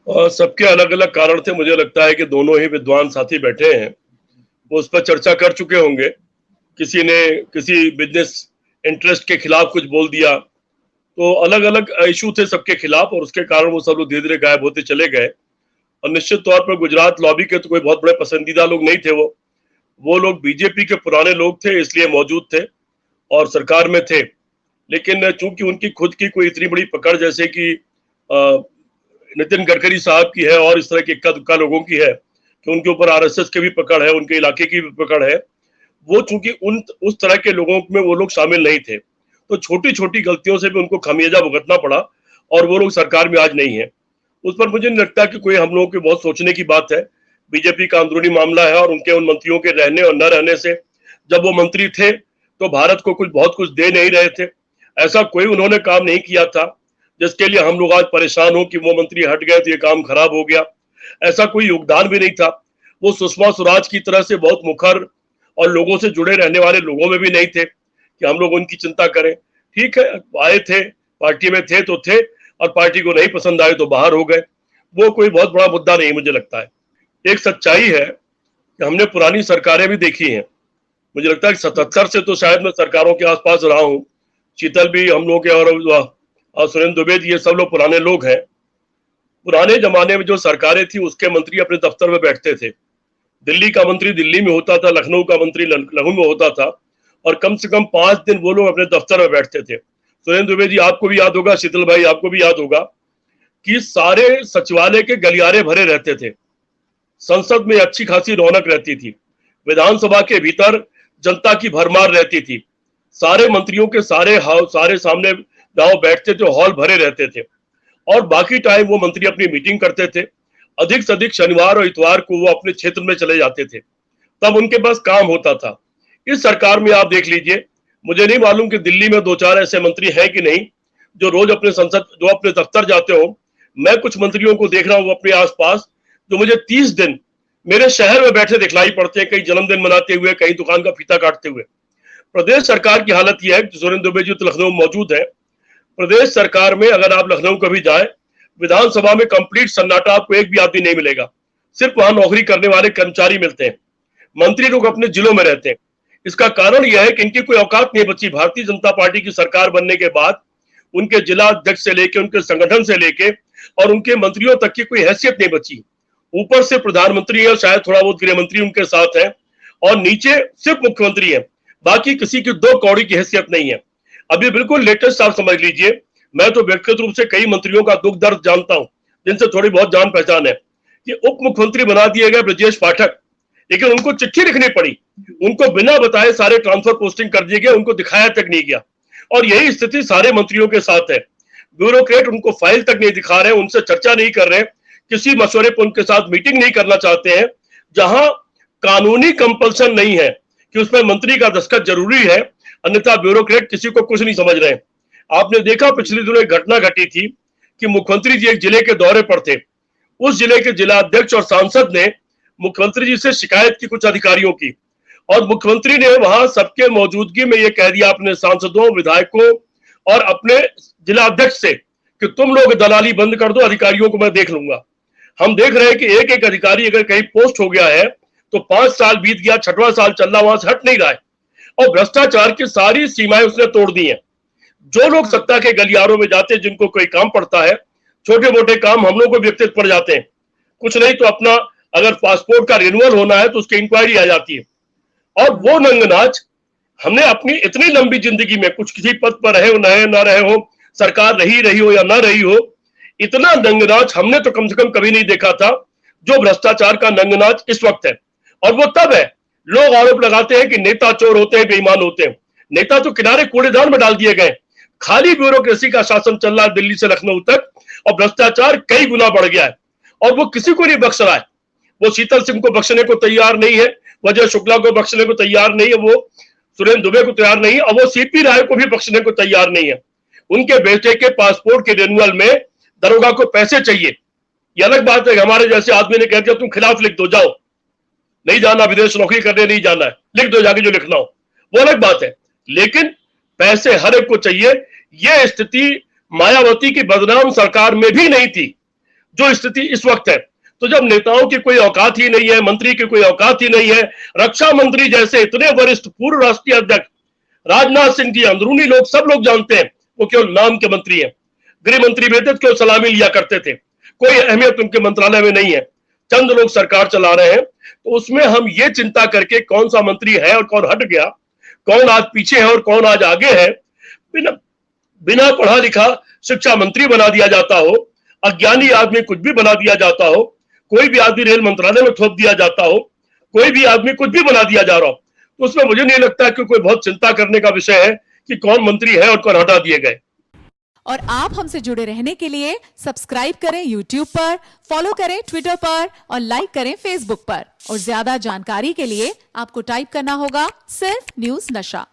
सबके अलग अलग कारण थे। मुझे लगता है कि दोनों ही विद्वान साथी बैठे हैं, वो उस पर चर्चा कर चुके होंगे। किसी ने किसी बिजनेस इंटरेस्ट के खिलाफ कुछ बोल दिया, तो अलग अलग इशू थे सबके खिलाफ, और उसके कारण वो सब लोग धीरे धीरे गायब होते चले गए। और निश्चित तौर पर गुजरात लॉबी के तो कोई बहुत बड़े पसंदीदा लोग नहीं थे। वो लोग बीजेपी के पुराने लोग थे, इसलिए मौजूद थे और सरकार में थे। लेकिन चूंकि उनकी खुद की कोई इतनी बड़ी पकड़, जैसे कि नितिन गडकरी साहब की है और इस तरह के इक्का दुक्का लोगों की है, कि उनके ऊपर आरएसएस की भी पकड़ है, उनके इलाके की भी पकड़ है, वो चूंकि उस तरह के लोगों में वो लोग शामिल नहीं थे, तो छोटी छोटी गलतियों से भी उनको खामियाजा भुगतना पड़ा, और वो लोग सरकार में आज नहीं है। उस पर मुझे नहीं लगता कि कोई हम लोगों के बहुत सोचने की बात है। बीजेपी का अंदरूनी मामला है, और उनके उन मंत्रियों के रहने और न रहने से, जब वो मंत्री थे तो भारत को बहुत कुछ दे नहीं रहे थे। ऐसा कोई उन्होंने काम नहीं किया था जिसके लिए हम लोग आज परेशान हो कि वो मंत्री हट गए तो ये काम खराब हो गया। ऐसा कोई योगदान भी नहीं था। वो सुषमा स्वराज की तरह से बहुत मुखर और लोगों से जुड़े रहने वाले लोगों में भी नहीं थे कि हम लोग उनकी चिंता करें। ठीक है, आए थे, पार्टी में थे तो थे, और पार्टी को नहीं पसंद आए तो बाहर हो गए। वो कोई बहुत बड़ा मुद्दा नहीं मुझे लगता है। एक सच्चाई है कि हमने पुरानी सरकारें भी देखी हैं। मुझे लगता है कि 77 से तो शायद मैं सरकारों के आसपास रहा हूं। शीतल भी हम लोग के, और सुरेंद्र दुबे जी, ये सब लोग पुराने लोग हैं। पुराने जमाने में जो सरकारें थी उसके मंत्री अपने दफ्तर में बैठते थे। दिल्ली का मंत्री दिल्ली में होता था, लखनऊ का मंत्री लखनऊ में होता था, और कम से कम 5 दिन वो लोग अपने दफ्तर में बैठते थे। सुरेंद्र दुबे जी, आपको भी याद होगा, शीतल भाई आपको भी याद होगा, कि सारे सचिवालय के गलियारे भरे रहते थे। संसद में अच्छी खासी रौनक रहती थी। विधानसभा के भीतर जनता की भरमार रहती थी। सारे मंत्रियों के सारे सामने गांव बैठते थे, हॉल भरे रहते थे, और बाकी टाइम वो मंत्री अपनी मीटिंग करते थे। अधिक से अधिक शनिवार और इतवार को वो अपने क्षेत्र में चले जाते थे, तब उनके पास काम होता था। इस सरकार में आप देख लीजिए, मुझे नहीं मालूम कि दिल्ली में 2-4 ऐसे मंत्री हैं कि नहीं जो रोज अपने दफ्तर जाते हो। मैं कुछ मंत्रियों को देख रहा हूं अपने आसपास, जो मुझे 30 दिन मेरे शहर में बैठे दिखलाई पड़ते हैं, कहीं जन्मदिन मनाते हुए, कहीं दुकान का फीता काटते हुए। प्रदेश सरकार की हालत यह है कि सुरेंद्र दुबे जी तो लखनऊ में मौजूद है। प्रदेश सरकार में अगर आप लखनऊ कभी जाए, विधानसभा में कंप्लीट सन्नाटा, आपको एक भी आदमी नहीं मिलेगा। सिर्फ वहां नौकरी करने वाले कर्मचारी मिलते हैं। मंत्री लोग अपने जिलों में रहते हैं। इसका कारण यह है कि इनकी कोई औकात नहीं बची। भारतीय जनता पार्टी की सरकार बनने के बाद उनके जिला अध्यक्ष से लेके, उनके संगठन से लेके, और उनके मंत्रियों तक की कोई हैसियत नहीं बची। ऊपर से प्रधानमंत्री है, शायद थोड़ा बहुत गृह मंत्री उनके साथ है, और नीचे सिर्फ मुख्यमंत्री है। बाकी किसी की 2 कौड़ी की हैसियत नहीं है। अभी बिल्कुल लेटेस्ट आप समझ लीजिए, मैं तो व्यक्तिगत रूप से कई मंत्रियों का दुख दर्द जानता हूं, जिनसे थोड़ी बहुत जान पहचान है, कि उप मुख्यमंत्री बना दिए गए ब्रजेश पाठक, लेकिन उनको चिट्ठी लिखनी पड़ी। उनको बिना बताए सारे ट्रांसफर पोस्टिंग कर दिए गए, उनको दिखाया तक नहीं गया। और यही स्थिति सारे मंत्रियों के साथ है। ब्यूरोक्रेट उनको फाइल तक नहीं दिखा रहे, उनसे चर्चा नहीं कर रहे, किसी मशवरे पर उनके साथ मीटिंग नहीं करना चाहते हैं। जहां कानूनी कंपल्सन नहीं है कि उसमें मंत्री का दस्तखत जरूरी है, अन्यथा ब्यूरोक्रेट किसी को कुछ नहीं समझ रहे। आपने देखा पिछले दिनों एक घटना घटी थी कि मुख्यमंत्री जी एक जिले के दौरे पर थे। उस जिले के जिला अध्यक्ष और सांसद ने मुख्यमंत्री जी से शिकायत की कुछ अधिकारियों की, और मुख्यमंत्री ने वहां सबके मौजूदगी में यह कह दिया अपने सांसदों, विधायकों और अपने जिला अध्यक्ष से कि तुम लोग दलाली बंद कर दो, अधिकारियों को मैं देख लूंगा। हम देख रहे हैं कि एक एक अधिकारी अगर कहीं पोस्ट हो गया है तो 5 साल बीत गया, 6वां साल चल रहा, वहां से हट नहीं रहा है, और भ्रष्टाचार की सारी सीमाएं उसने तोड़ दी हैं। जो लोग सत्ता के गलियारों में जाते हैं, जिनको कोई काम पड़ता है, छोटे मोटे काम हम लोग को व्यक्तिगत पड़ जाते हैं, कुछ नहीं तो अपना अगर पासपोर्ट का रिन्यूअल होना है तो उसकी इंक्वायरी आ जाती है। और वो नंगनाच हमने अपनी इतनी लंबी जिंदगी में, कुछ किसी पद पर रहे हो ना रहे हो, सरकार रही हो या ना रही हो, इतना नंगनाच हमने तो कम से कम कभी नहीं देखा था जो भ्रष्टाचार का नंगनाच इस वक्त है। और वो तब है, लोग आरोप लगाते हैं कि नेता चोर होते हैं, बेईमान होते हैं। नेता तो किनारे कूड़ेदान में डाल दिए गए। खाली ब्यूरोक्रेसी का शासन चल रहा है दिल्ली से लखनऊ तक, और भ्रष्टाचार कई गुना बढ़ गया है, और वो किसी को नहीं बख्श रहा है। वो शीतल सिंह को बख्शने को तैयार नहीं है, अजय शुक्ला को बख्शने को तैयार नहीं है, वो सुरेंद्र दुबे को तैयार नहीं है, और वो सीपी राय को भी बख्शने को तैयार नहीं है। उनके बेटे के पासपोर्ट के रिन्यूअल में दरोगा को पैसे चाहिए। ये अलग बात है, हमारे जैसे आदमी ने कह दिया तुम खिलाफ लिख दो, जाओ, नहीं जाना, विदेश नौकरी करने नहीं जाना है, लिख दो जाके जो लिखना हो, वो अलग बात है। लेकिन पैसे हर एक को चाहिए। यह स्थिति मायावती की बदनाम सरकार में भी नहीं थी। जो स्थिति इस वक्त है। तो जब नेताओं की कोई औकात ही नहीं है, मंत्री की कोई औकात ही नहीं है, रक्षा मंत्री जैसे इतने वरिष्ठ पूर्व राष्ट्रीय अध्यक्ष राजनाथ सिंह की अंदरूनी लोग सब लोग जानते हैं, वो केवल नाम के मंत्री हैं। गृह मंत्री भी थे तो केवल सलामी लिया करते थे, कोई अहमियत उनके मंत्रालय में नहीं है, चंद लोग सरकार चला रहे हैं। तो उसमें हम ये चिंता करके कौन सा मंत्री है और कौन हट गया, कौन आज पीछे है और कौन आज आगे है, बिना पढ़ा लिखा शिक्षा मंत्री बना दिया जाता हो, अज्ञानी आदमी कुछ भी बना दिया जाता हो, कोई भी आदमी रेल मंत्रालय में थोप दिया जाता हो, कोई भी आदमी कुछ भी बना दिया जा रहा हो, तो उसमें मुझे नहीं लगता कि कोई बहुत चिंता करने का विषय है कि कौन मंत्री है और कौन हटा दिए गए। और आप हमसे जुड़े रहने के लिए सब्सक्राइब करें YouTube पर, फॉलो करें ट्विटर पर और लाइक करें फेसबुक पर। और ज्यादा जानकारी के लिए आपको टाइप करना होगा सिर्फ न्यूज़ नशा।